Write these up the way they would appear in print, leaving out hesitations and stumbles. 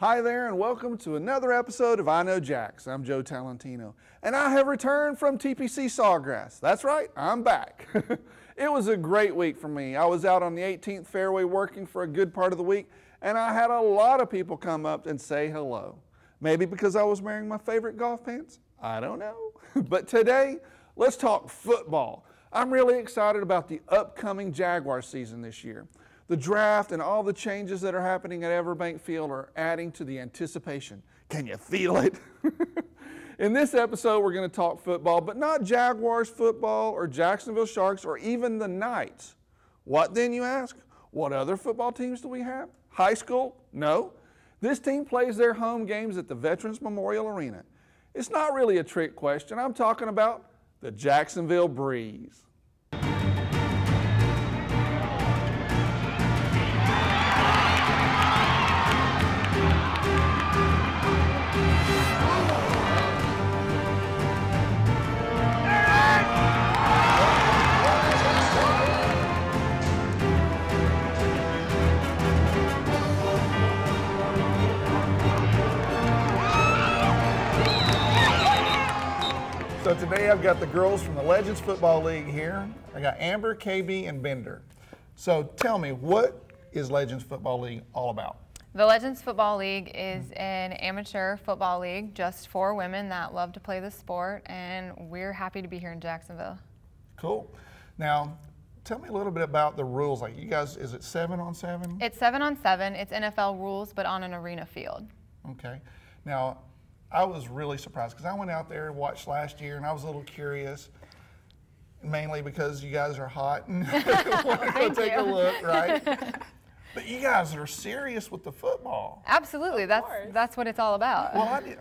Hi there and welcome to another episode of I Know Jax. I'm Joe Talentino and I have returned from TPC Sawgrass. That's right, I'm back. It was a great week for me. I was out on the 18th fairway working for a good part of the week and I had a lot of people come up and say hello. Maybe because I was wearing my favorite golf pants? I don't know. But today, let's talk football. I'm really excited about the upcoming Jaguar season this year. The draft and all the changes that are happening at Everbank Field are adding to the anticipation. Can you feel it? In this episode, we're going to talk football, but not Jaguars football or Jacksonville Sharks or even the Knights. What then, you ask? What other football teams do we have? High school? No. This team plays their home games at the Veterans Memorial Arena. It's not really a trick question. I'm talking about the Jacksonville Breeze. So today I've got the girls from the Legends Football League here. I got Amber, KB, and Bender. So tell me, what is Legends Football League all about? The Legends Football League is an amateur football league just for women that love to play the sport, and we're happy to be here in Jacksonville. Cool. Now, tell me a little bit about the rules. Like, you guys, is it 7-on-7? It's 7-on-7. It's NFL rules, but on an arena field. Okay. Now, I was really surprised because I went out there and watched last year and I was a little curious, mainly because you guys are hot and wanted to go take a look, right? But you guys are serious with the football. Absolutely, that's what it's all about. Well, I'm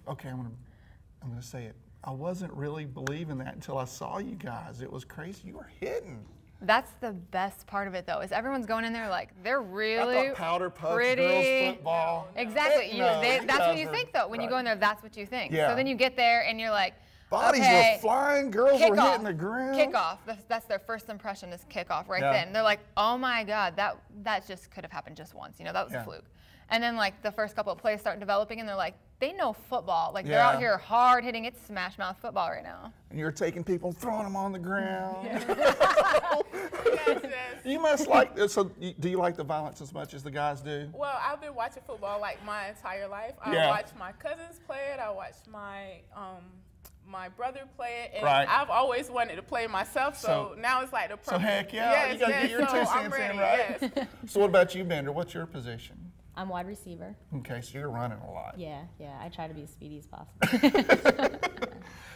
gonna say it. I wasn't really believing that until I saw you guys. It was crazy. You were hitting. That's the best part of it, though, is everyone's going in there like they're really I thought powder puffs, pretty. girls football. Exactly. That's what you think, though. When you go in there, that's what you think. Yeah. So then you get there and you're like, bodies okay, were flying, girls were hitting the ground. Kickoff. That's their first impression is kickoff right then. They're like, oh my God, that just could have happened just once. You know, that was a fluke. And then like the first couple of plays start developing and they're like, they know football. Like they're out here hard hitting. It's smash mouth football right now. And you're taking people and throwing them on the ground. Yes. You must like this. So do you like the violence as much as the guys do? Well, I've been watching football like my entire life. I watched my cousins play it. I watched my my brother play it, and I've always wanted to play myself. So now it's like the perfect. So heck yeah, you gotta get your 2 cents in, right? Yes. So what about you, Bender? What's your position? I'm wide receiver. Okay, so you're running a lot. Yeah, I try to be as speedy as possible.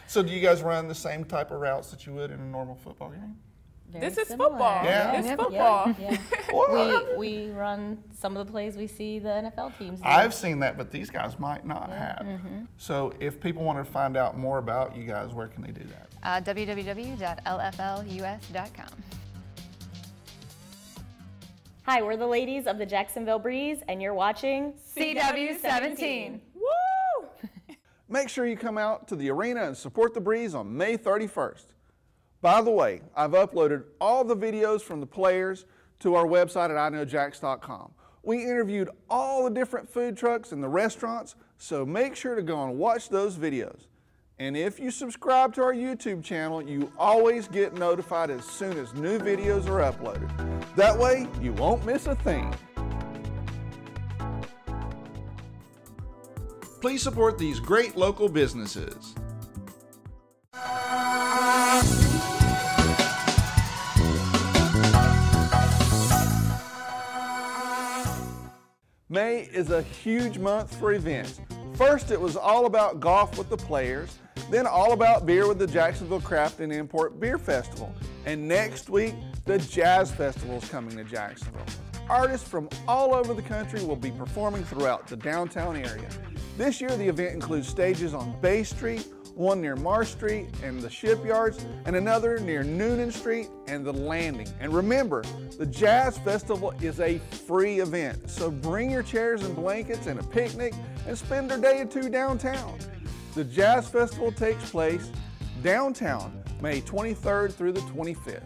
So do you guys run the same type of routes that you would in a normal football game? This is football. Yeah. It's football. Yeah. We run some of the plays we see the NFL teams do. I've seen that, but these guys might not have. So if people want to find out more about you guys, where can they do that? www.lflus.com. Hi, we're the ladies of the Jacksonville Breeze, and you're watching CW17. Woo! Make sure you come out to the arena and support the Breeze on May 31st. By the way, I've uploaded all the videos from the players to our website at iknowjax.com. We interviewed all the different food trucks and the restaurants, so make sure to go and watch those videos. And if you subscribe to our YouTube channel, you always get notified as soon as new videos are uploaded. That way, you won't miss a thing. Please support these great local businesses. May is a huge month for events. First, it was all about golf with the players, then all about beer with the Jacksonville Craft and Import Beer Festival. And next week, the Jazz Festival is coming to Jacksonville. Artists from all over the country will be performing throughout the downtown area. This year, the event includes stages on Bay Street, one near Marsh Street and the Shipyards, and another near Noonan Street and the Landing. And remember, the Jazz Festival is a free event, so bring your chairs and blankets and a picnic and spend a day or two downtown. The Jazz Festival takes place downtown, May 23rd through the 25th.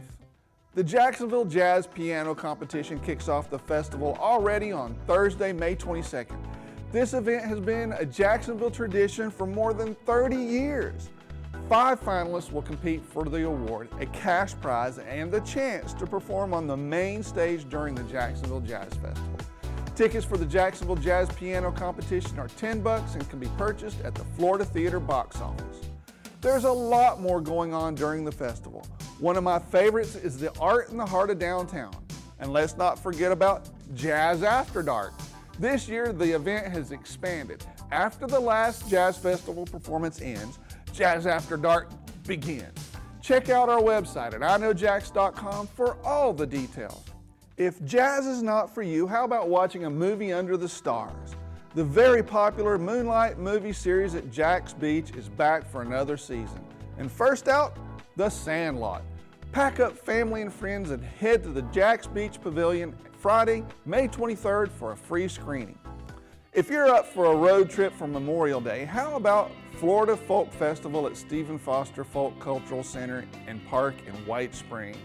The Jacksonville Jazz Piano Competition kicks off the festival already on Thursday, May 22nd. This event has been a Jacksonville tradition for more than 30 years. 5 finalists will compete for the award, a cash prize, and the chance to perform on the main stage during the Jacksonville Jazz Festival. Tickets for the Jacksonville Jazz Piano Competition are $10 and can be purchased at the Florida Theater box office. There's a lot more going on during the festival. One of my favorites is the Art in the Heart of Downtown. And let's not forget about Jazz After Dark. This year, the event has expanded. After the last Jazz Festival performance ends, Jazz After Dark begins. Check out our website at iknowjax.com for all the details. If jazz is not for you, how about watching a movie under the stars? The very popular Moonlight movie series at Jax Beach is back for another season. And first out, The Sandlot. Pack up family and friends and head to the Jax Beach Pavilion Friday, May 23rd for a free screening. If you're up for a road trip for Memorial Day, how about Florida Folk Festival at Stephen Foster Folk Cultural Center and Park in White Springs?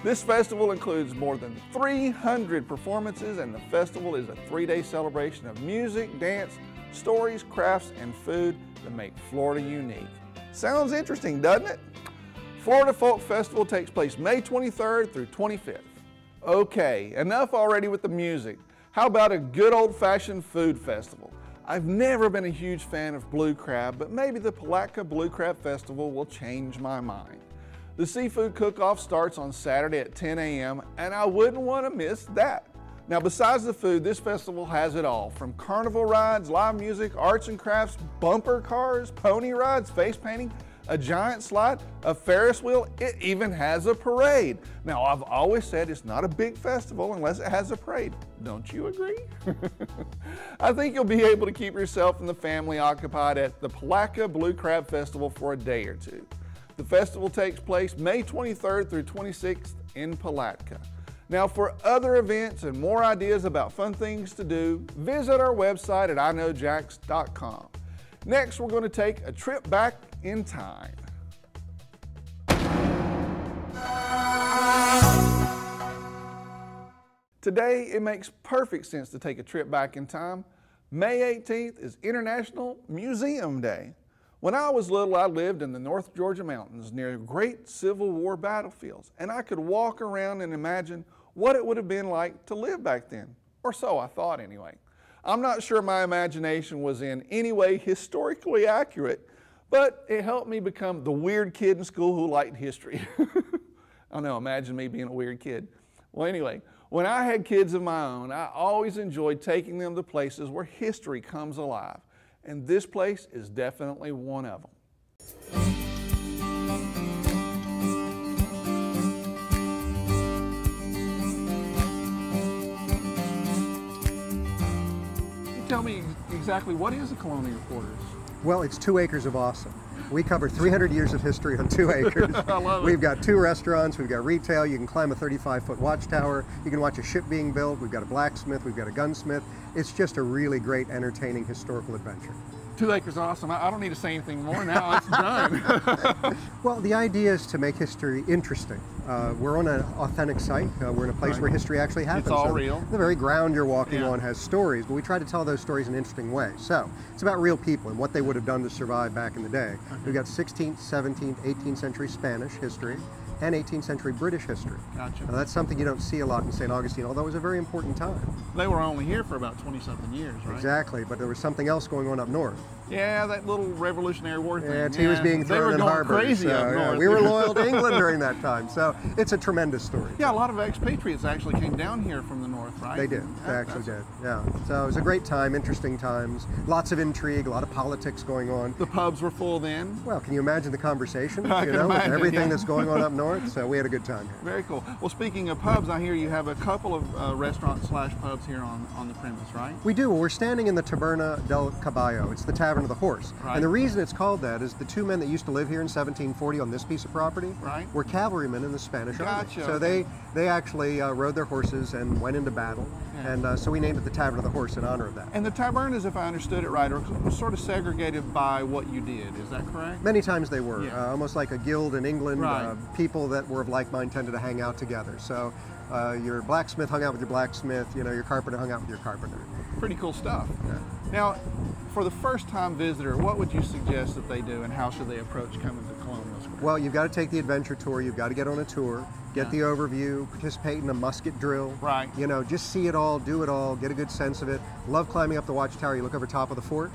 This festival includes more than 300 performances, and the festival is a 3-day celebration of music, dance, stories, crafts, and food that make Florida unique. Sounds interesting, doesn't it? Florida Folk Festival takes place May 23rd through 25th. Okay, enough already with the music. How about a good old-fashioned food festival? I've never been a huge fan of blue crab, but maybe the Palatka Blue Crab Festival will change my mind. The seafood cook-off starts on Saturday at 10 a.m. and I wouldn't want to miss that. Now, besides the food, this festival has it all, from carnival rides, live music, arts and crafts, bumper cars, pony rides, face painting, a giant slide, a Ferris wheel. It even has a parade. Now, I've always said it's not a big festival unless it has a parade. Don't you agree? I think you'll be able to keep yourself and the family occupied at the Palatka Blue Crab Festival for a day or two. The festival takes place May 23rd through 26th in Palatka. Now, for other events and more ideas about fun things to do, visit our website at iknowjax.com. Next, we're going to take a trip back in time. Today, it makes perfect sense to take a trip back in time. May 18th is International Museum Day. When I was little, I lived in the North Georgia mountains near great Civil War battlefields, and I could walk around and imagine what it would have been like to live back then, or so I thought anyway. I'm not sure my imagination was in any way historically accurate, but it helped me become the weird kid in school who liked history. I know, imagine me being a weird kid. Well, anyway, when I had kids of my own, I always enjoyed taking them to places where history comes alive. And this place is definitely one of them. Tell me exactly, what is a Colonial Quarters? Well, it's 2 acres of awesome. We cover 300 years of history on 2 acres. I love it. We've got 2 restaurants, we've got retail, you can climb a 35-foot watchtower, you can watch a ship being built, we've got a blacksmith, we've got a gunsmith. It's just a really great, entertaining, historical adventure. 2 acres awesome. I don't need to say anything more now. It's done. Well, the idea is to make history interesting. We're on an authentic site. We're in a place where history actually happens. It's all so real. The very ground you're walking on has stories, but we try to tell those stories in an interesting way. So it's about real people and what they would have done to survive back in the day. We've got 16th, 17th, 18th century Spanish history and 18th century British history. Gotcha. Now, that's something you don't see a lot in St. Augustine, although it was a very important time. They were only here for about 20-something years, right? Exactly, but there was something else going on up north. Yeah, that little Revolutionary War thing. Yeah, tea was being thrown in harbor. Crazy so, up north. we were loyal to England during that time, so it's a tremendous story. Yeah, a lot of expatriates actually came down here from the north, right? They did. They actually did. Yeah. So it was a great time, interesting times, lots of intrigue, a lot of politics going on. The pubs were full then. Well, can you imagine the conversation? I can imagine, with everything yeah. that's going on up north. So we had a good time here. Very cool. Well, speaking of pubs, I hear you have a couple of restaurants/pubs here on the premise, right? We do. We're standing in the Taberna del Caballo. It's the Tavern of the Horse. Right. And the reason it's called that is the 2 men that used to live here in 1740 on this piece of property were cavalrymen in the Spanish Army. So they actually rode their horses and went into battle. Yeah. And so we named it the Tavern of the Horse in honor of that. And the tabernas, if I understood it right, are sort of segregated by what you did. Is that correct? Many times they were. Yeah. Almost like a guild in England. Right. People that were of like mind tended to hang out together. So Your blacksmith hung out with your blacksmith, you know, your carpenter hung out with your carpenter. Pretty cool stuff. Yeah. Now, for the first-time visitor, what would you suggest that they do, and how should they approach coming to Colonial Square? Well, you've got to take the adventure tour. You've got to get on a tour, get the overview, participate in a musket drill. Right. You know, just see it all, do it all, get a good sense of it. Love climbing up the watchtower. You look over top of the fort.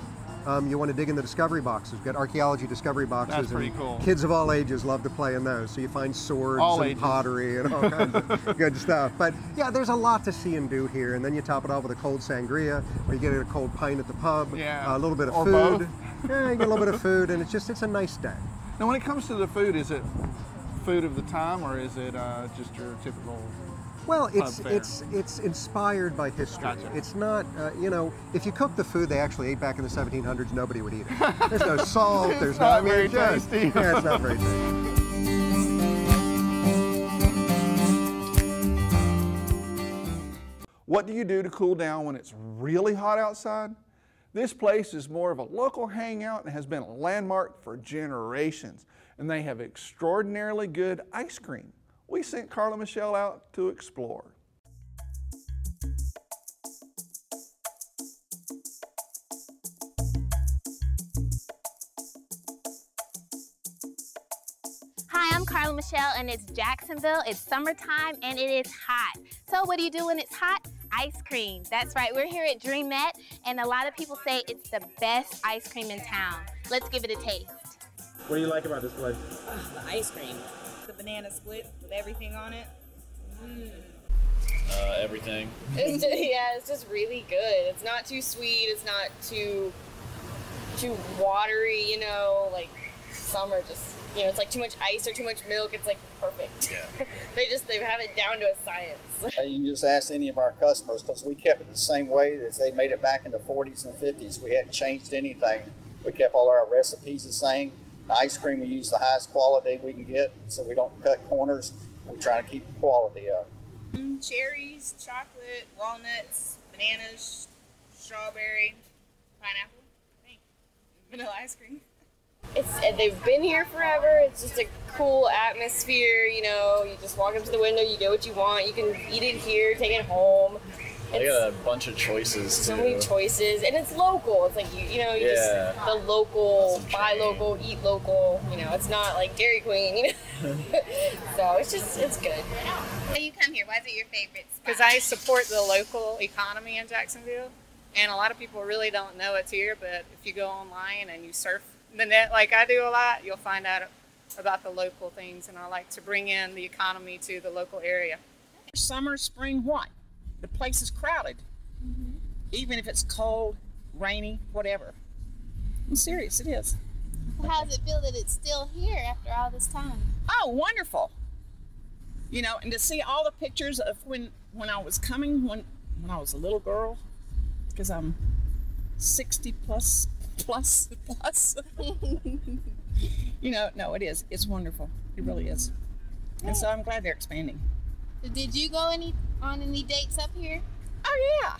You want to dig in the discovery boxes. We've got archaeology discovery boxes. That's pretty cool. Kids of all ages love to play in those. So you find swords and pottery and all kinds of good stuff. But yeah, there's a lot to see and do here. And then you top it off with a cold sangria, or you get a cold pint at the pub. Yeah. A little bit of or food. Both. Yeah, you get a little bit of food, and it's a nice day. Now, when it comes to the food, is it food of the time, or is it just your typical? Well, it's inspired by history. Gotcha. It's not, you know, if you cook the food they actually ate back in the 1700s, nobody would eat it. There's no salt. It's not very tasty. Yeah, it's not very tasty. What do you do to cool down when it's really hot outside? This place is more of a local hangout and has been a landmark for generations, and they have extraordinarily good ice cream. We sent Carla Mechele out to explore. Hi, I'm Carla Mechele, and it's Jacksonville. It's summertime and it is hot. So what do you do when it's hot? Ice cream. That's right, we're here at Dreamette, and a lot of people say it's the best ice cream in town. Let's give it a taste. What do you like about this place? The ice cream. The banana split with everything on it. Everything. Yeah, it's just really good. It's not too sweet. It's not too watery, you know, like some are just, you know, it's like too much ice or too much milk. It's like perfect. Yeah. they have it down to a science. You can just ask any of our customers, because we kept it the same way as they made it back in the 40s and 50s. We hadn't changed anything. We kept all our recipes the same. The ice cream, we use the highest quality we can get, so we don't cut corners. We try to keep the quality up. Cherries, chocolate, walnuts, bananas, strawberry, pineapple, vanilla ice cream. They've been here forever. It's just a cool atmosphere, you know. You just walk up to the window, you get what you want. You can eat it here, take it home. They got a bunch of choices. So many choices, and it's local. It's like you know, you just the local, buy local, eat local. You know, it's not like Dairy Queen. You know, so it's good. Why do you come here? Why is it your favorite spot? Because I support the local economy in Jacksonville, and a lot of people really don't know it's here. But if you go online and you surf the net like I do a lot, you'll find out about the local things, and I like to bring in the economy to the local area. Summer, spring, what? The place is crowded. Even if it's cold, rainy, whatever. I'm serious, it is. Well, how does it feel that it's still here after all this time? Oh, wonderful. You know, and to see all the pictures of when I was coming, when I was a little girl, because I'm 60 plus. You know, no, it is. It's wonderful. It really is. And so I'm glad they're expanding. So did you go on any dates up here? Oh, yeah.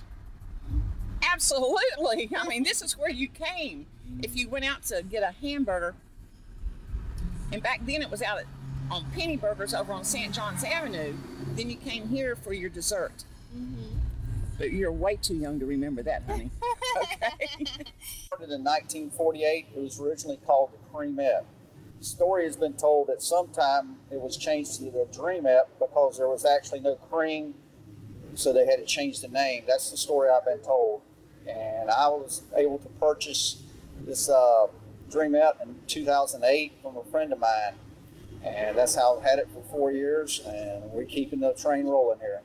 Absolutely. I mean, this is where you came. If you went out to get a hamburger, and back then it was out on Penny Burgers over on St. John's Avenue, then you came here for your dessert. But you're way too young to remember that, honey. Okay. Started in 1948. It was originally called the Dreamette. The story has been told that sometime it was changed to the Dreamette because there was actually no cream, so they had to change the name. That's the story I've been told. And I was able to purchase this Dreamette in 2008 from a friend of mine. And that's how I've had it for 4 years, and we're keeping the train rolling here.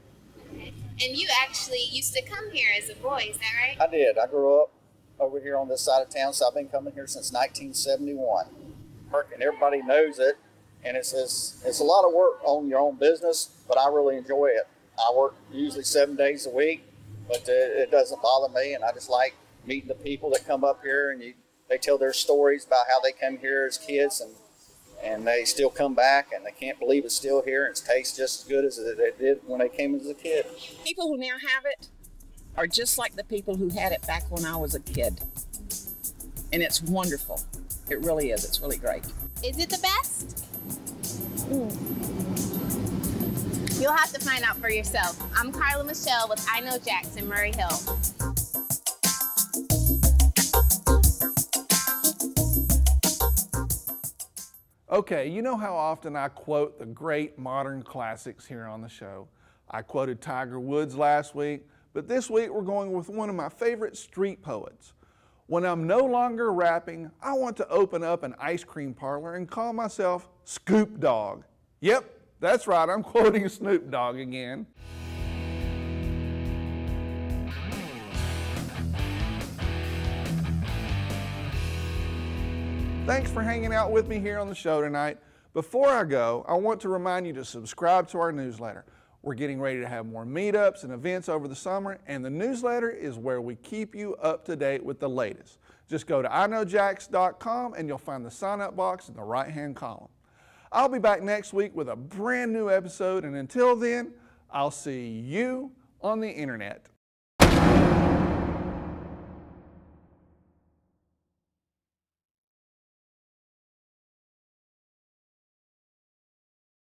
And you actually used to come here as a boy, is that right? I did. I grew up over here on this side of town, so I've been coming here since 1971. And everybody knows it, and it's a lot of work on your own business, but I really enjoy it. I work usually 7 days a week, but it doesn't bother me, and I just like meeting the people that come up here, and they tell their stories about how they come here as kids, and they still come back, and they can't believe it's still here, and it tastes just as good as it did when they came as a kid. People who now have it are just like the people who had it back when I was a kid. And it's wonderful. It really is. It's really great. Is it the best? You'll have to find out for yourself. I'm Carla Mechele with I Know Jax in Murray Hill. Okay, you know how often I quote the great modern classics here on the show. I quoted Tiger Woods last week, but this week we're going with one of my favorite street poets. When I'm no longer rapping, I want to open up an ice cream parlor and call myself Scoop Dogg. Yep, that's right, I'm quoting Snoop Dogg again. Thanks for hanging out with me here on the show tonight. Before I go, I want to remind you to subscribe to our newsletter. We're getting ready to have more meetups and events over the summer, and the newsletter is where we keep you up to date with the latest. Just go to iknowjax.com and you'll find the sign-up box in the right-hand column. I'll be back next week with a brand new episode, and until then, I'll see you on the internet.